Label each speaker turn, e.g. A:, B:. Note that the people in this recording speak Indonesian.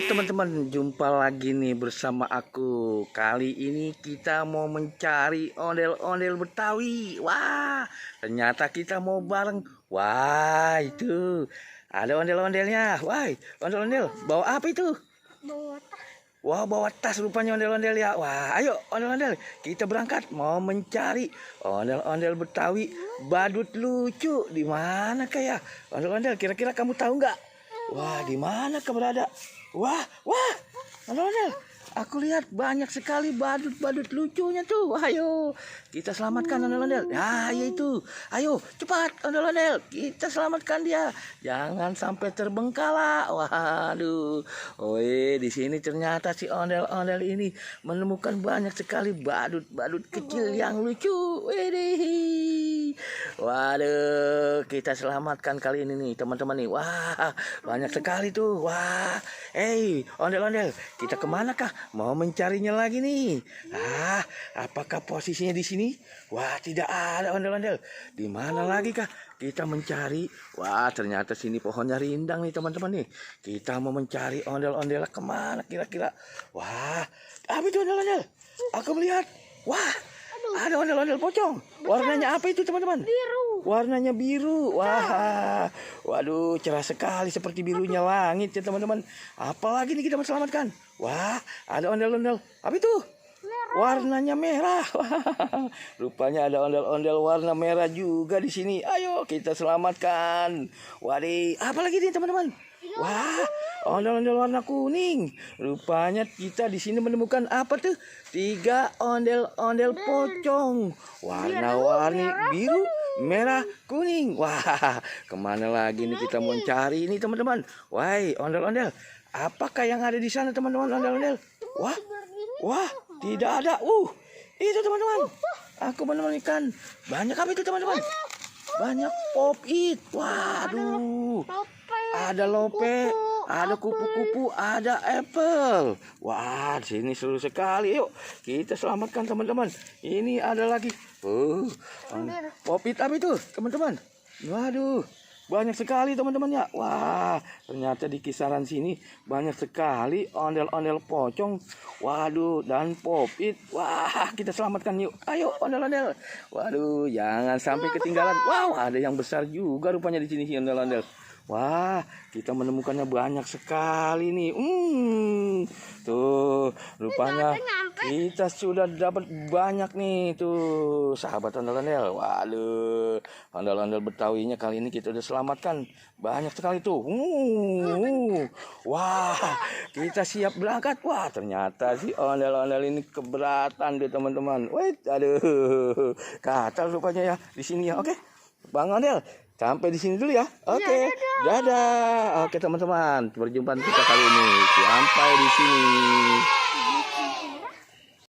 A: teman-teman, jumpa lagi nih bersama aku. Kali ini kita mau mencari ondel-ondel Betawi. Wah, ternyata kita mau bareng. Wah, itu ada ondel-ondelnya. Wah, ondel-ondel bawa apa itu?
B: Bawa tas.
A: Wah, bawa tas rupanya ondel-ondel ya. Wah, ayo ondel-ondel, kita berangkat mau mencari ondel-ondel Betawi badut lucu. Di mana kayak ondel-ondel? Kira-kira kamu tahu nggak? Wah, di mana kau berada? Wah, ondel-ondel. Aku lihat banyak sekali badut-badut lucunya tuh. Ayo, kita selamatkan ondel-ondel. Ya, itu. Ayo, cepat ondel-ondel. Kita selamatkan dia. Jangan sampai terbengkalai. Waduh. Di sini ternyata si ondel-ondel ini menemukan banyak sekali badut-badut kecil yang lucu. Widih. Waduh, kita selamatkan kali ini nih, teman-teman nih. Wah, banyak sekali tuh. Wah, ondel-ondel, kita kemana kah? Mau mencarinya lagi nih. Apakah posisinya di sini? Wah, tidak ada ondel-ondel. Di mana lagi kah kita mencari? Wah, ternyata sini pohonnya rindang nih, teman-teman nih. Kita mau mencari ondel-ondel kemana kira-kira? Wah, apa itu ondel-ondel? Aku melihat. Wah, ada ondel-ondel pocong. Warnanya apa itu, teman-teman?
B: Biru.
A: Warnanya biru. Wah, waduh, cerah sekali seperti birunya langit ya, teman-teman. Apalagi nih kita mau selamatkan? Wah, ada ondel-ondel. Apa itu? Warnanya merah. Wah, rupanya ada ondel-ondel warna merah juga di sini. Ayo kita selamatkan. Waduh, apa lagi nih, teman-teman? Wah, ondel-ondel warna kuning. Rupanya kita di sini menemukan apa tuh? 3 ondel-ondel pocong. Warna-warni biru, merah, kuning. Wah, kemana lagi nih kita mau cari ini, teman-teman? Wah, ondel-ondel. Apakah yang ada di sana, teman-teman? Ondel-ondel. Wah, tidak ada. Itu, teman-teman. Aku menemukan banyak apa itu, teman-teman? Banyak pop-it. Waduh. Ada lope, ada kupu-kupu, ada apple. Wah, sini seru sekali. Yuk, kita selamatkan, teman-teman. Ini ada lagi. Pop-it apa itu, teman-teman? Waduh, banyak sekali, teman-teman ya. Wah, ternyata di kisaran sini banyak sekali ondel-ondel pocong. Waduh, dan pop-it. Wah, kita selamatkan yuk. Ayo, ondel-ondel. Waduh, jangan sampai ketinggalan. Wow, ada yang besar juga rupanya di sini ondel-ondel. Wah, kita menemukannya banyak sekali nih. Tuh, rupanya kita sudah dapat banyak nih tuh, sahabat ondel-ondel. Waduh, ondel-ondel Betawinya kali ini kita udah selamatkan banyak sekali tuh. Wah, kita siap berangkat. Wah, ternyata si ondel-ondel ini keberatan deh, teman-teman. Wait, aduh, katal rupanya ya di sini ya. Oke, Bang Ondel. Sampai di sini dulu ya. Oke. Dadah. Oke, teman-teman. Berjumpa kita kali ini. Sampai di sini.